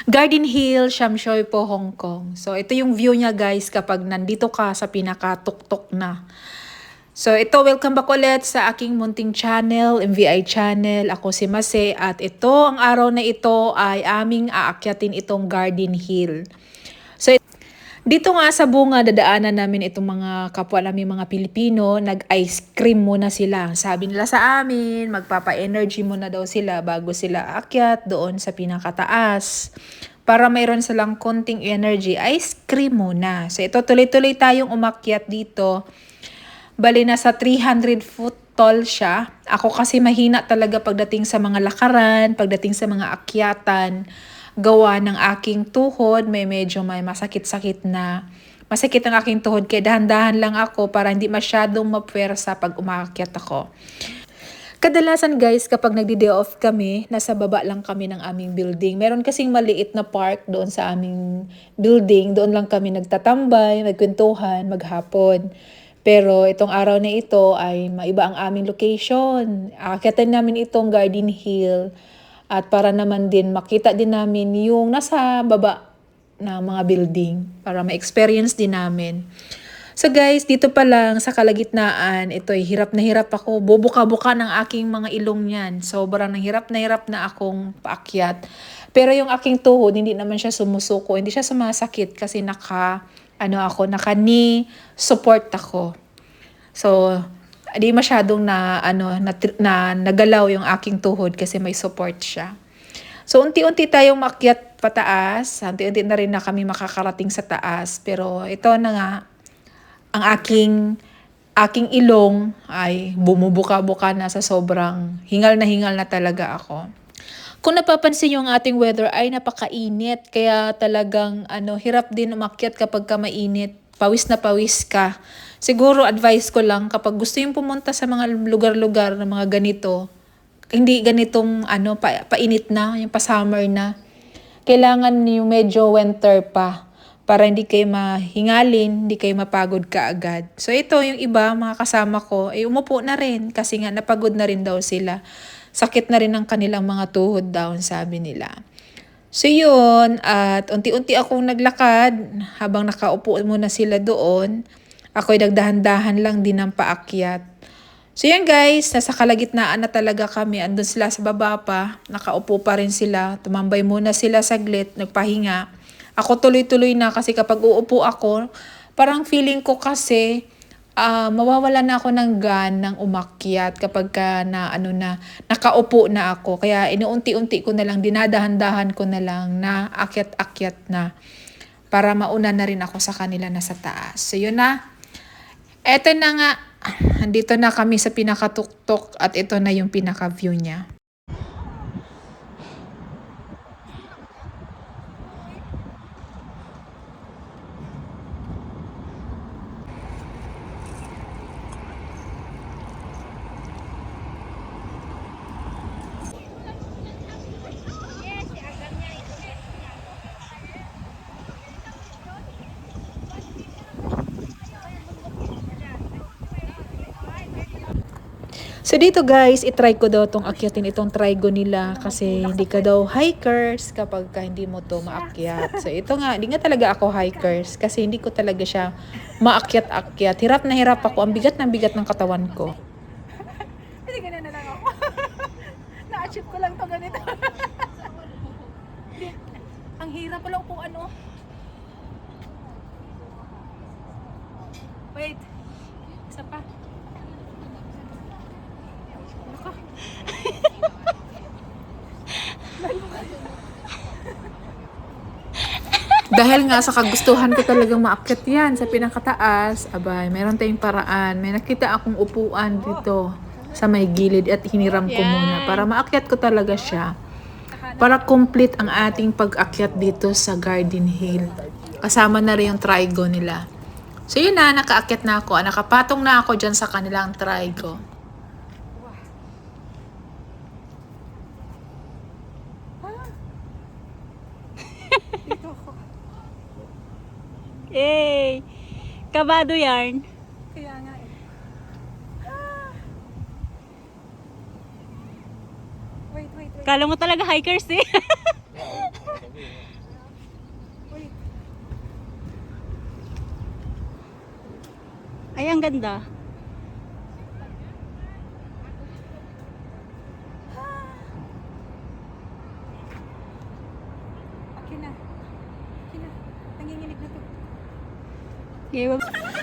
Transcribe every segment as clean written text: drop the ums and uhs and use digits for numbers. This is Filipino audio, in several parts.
Garden Hill, Shamshoy po, Hong Kong. So, ito yung view niya guys kapag nandito ka sa pinaka-tuktok na. So, ito, welcome back ulit sa aking munting channel, MVI channel. Ako si Mase at ito, ang araw na ito ay aming aakyatin itong Garden Hill. So, dito nga sa bunga, dadaanan namin itong mga kapwa namin mga Pilipino, nag-ice cream muna sila. Sabi nila sa amin, magpapa-energy muna daw sila bago sila aakyat doon sa pinakataas. Para mayroon silang konting energy, ice cream muna. So ito, tuloy-tuloy tayong umakyat dito. Bali na sa 300 foot tall siya. Ako kasi mahina talaga pagdating sa mga lakaran, pagdating sa mga akyatan. Gawa ng aking tuhod, may masakit-sakit na. Masakit ang aking tuhod kaya dahan-dahan lang ako para hindi masyadong mapwersa pag umaakyat ako. Kadalasan guys, kapag nagdi-day off kami, nasa baba lang kami ng aming building. Meron kasing maliit na park doon sa aming building. Doon lang kami nagtatambay, magkwentuhan, maghapon. Pero itong araw na ito ay maiba ang aming location. Aakyatan namin itong Garden Hill. At para naman din makita din namin yung nasa baba ng mga building. Para ma-experience din namin. So guys, dito pa lang sa kalagitnaan, ito ay hirap na hirap ako. Bubuka-buka ng aking mga ilong niyan. Sobrang hirap na akong paakyat. Pero yung aking tuhod, hindi naman siya sumusuko. Hindi siya sumasakit kasi naka-knee support ako. So, di masyadong nagalaw yung aking tuhod kasi may support siya. So, unti-unti tayong makyat pataas. Unti-unti na rin na kami makakarating sa taas. Pero ito na nga, ang aking ilong ay bumubuka-buka na sa sobrang hingal na talaga ako. Kung napapansin nyo ang ating weather ay napakainit. Kaya talagang hirap din umakyat kapag ka mainit. Pawis na pawis ka. Siguro advice ko lang kapag gusto yung pumunta sa mga lugar-lugar na mga ganito, hindi ganitong painit na, yung pa-summer na. Kailangan yung medyo winter pa para hindi kayo mahingalin, hindi kayo mapagod kaagad. So ito yung iba, mga kasama ko, ay umupo na rin kasi nga napagod na rin daw sila. Sakit na rin ang kanilang mga tuhod daw, sabi nila. So yun, at unti-unti akong naglakad habang nakaupo muna sila doon. Ako'y nagdahan-dahan lang din ng paakyat. So yan guys, nasa kalagitnaan na talaga kami. Andun sila sa baba pa, nakaupo pa rin sila. Tumambay muna sila saglit, nagpahinga. Ako tuloy-tuloy na kasi kapag uupo ako, parang feeling ko kasi mawawala na ako ng ganang umakyat kapag nakaupo na ako. Kaya inuunti-unti ko na lang, dinadahan-dahan ko na lang na akyat-akyat na para mauna na rin ako sa kanila na sa taas. So yun na. Eto na nga, andito na kami sa pinakatuktok at ito na yung pinaka-view niya. So dito guys, itry ko daw tong akyatin itong trigo nila kasi hindi ka daw hikers kapag ka hindi mo to maakyat. So ito nga, hindi nga talaga ako hikers kasi hindi ko talaga siya maakyat-akyat. Hirap na hirap ako, ang bigat ng katawan ko. Hindi ganun na lang ako. Na-achieve ko lang to ganito. Ang hirap ko lang kung ano. Wait. Isa pa. Dahil nga sa kagustuhan ko talagang maakyat yan sa pinakataas, abay, meron tayong paraan. May nakita akong upuan dito sa may gilid at hiniram ko muna para maakyat ko talaga siya. Para complete ang ating pag-akyat dito sa Garden Hill. Kasama na rin yung trigo nila. So yun na, nakaakyat na ako. Nakapatong na ako dyan sa kanilang trigo. Dito ako. Yay! Kabado yarn. Kaya nga eh. Wait. Kala mo talaga hikers eh. Ay, ang ganda. Okay na. Nanginginig na to. Okay,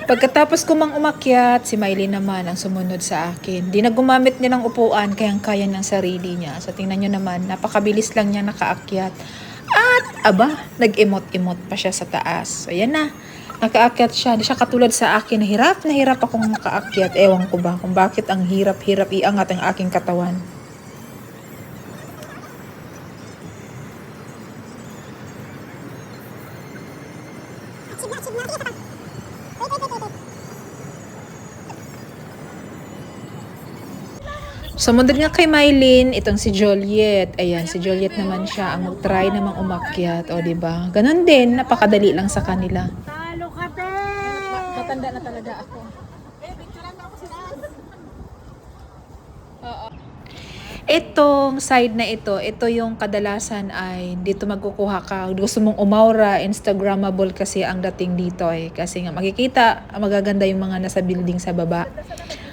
Pagkatapos ko mang umakyat, si Miley naman ang sumunod sa akin. Di na gumamit niya ng upuan, kayang-kaya ng sarili niya. So tingnan nyo naman, napakabilis lang niya nakaakyat. At aba, nag-emot-emot pa siya sa taas. So yan na, nakaakyat siya. Di siya katulad sa akin, na hirap akong makaakyat. Ewan ko ba kung bakit ang hirap-hirap iangat ang aking katawan. Sumunod nga kay Mylene, itong si Juliet. Ayan, si Juliet naman siya ang mag-try namang umakyat. O, diba? Ganon din, napakadali lang sa kanila. talo ka, te! Matanda na talaga ako. Itong side na ito yung kadalasan ay dito magkukuha ka. Gusto mong umaura, Instagrammable kasi ang dating dito eh. Kasi nga makikita, magaganda yung mga nasa building sa baba.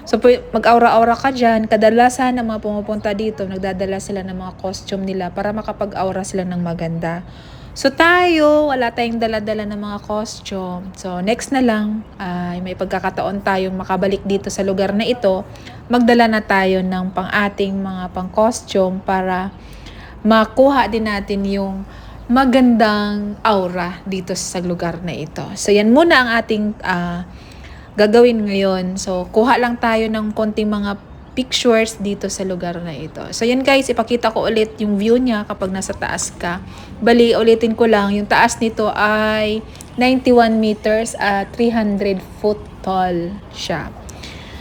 So, mag-aura-aura ka dyan. Kadalasan ng mga pumupunta dito, nagdadala sila ng mga costume nila para makapag-aura sila ng maganda. So, tayo, wala tayong dala-dala ng mga costume. So, next na lang, ay may pagkakataon tayong makabalik dito sa lugar na ito. Magdala na tayo ng pang-ating mga pang-costume para makuha din natin yung magandang aura dito sa lugar na ito. So, yan muna ang ating gagawin ngayon. So, kuha lang tayo ng konting mga pictures dito sa lugar na ito. So, yan guys, ipakita ko ulit yung view niya kapag nasa taas ka. Bali, ulitin ko lang, yung taas nito ay 91 meters at 300 foot tall siya.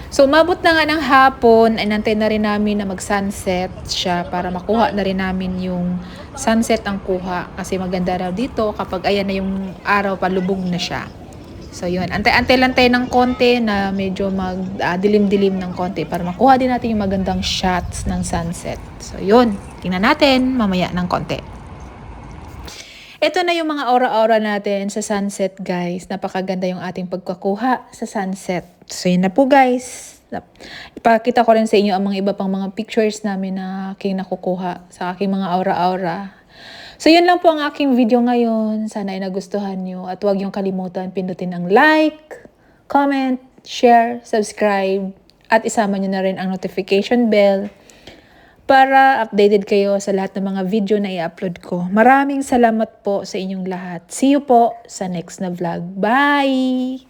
So, umabot na nga ng hapon, ay nantay na rin namin na mag-sunset siya para makuha na rin namin yung sunset ang kuha. Kasi maganda raw dito kapag ayan na yung araw, palubog na siya. So, yun. Antay-antay lang tayo ng konti na medyo dilim-dilim ng konti para makuha din natin yung magandang shots ng sunset. So, yun. Tingnan natin mamaya ng konti. Ito na yung mga aura-aura natin sa sunset, guys. Napakaganda yung ating pagkakuha sa sunset. So, yun na po, guys. Ipakita ko rin sa inyo ang mga iba pang mga pictures namin na aking nakukuha sa aking mga aura-aura. So, yun lang po ang aking video ngayon. Sana ay nagustuhan nyo. At huwag yung kalimutan, pindutin ang like, comment, share, subscribe. At isama nyo na rin ang notification bell para updated kayo sa lahat ng mga video na i-upload ko. Maraming salamat po sa inyong lahat. See you po sa next na vlog. Bye!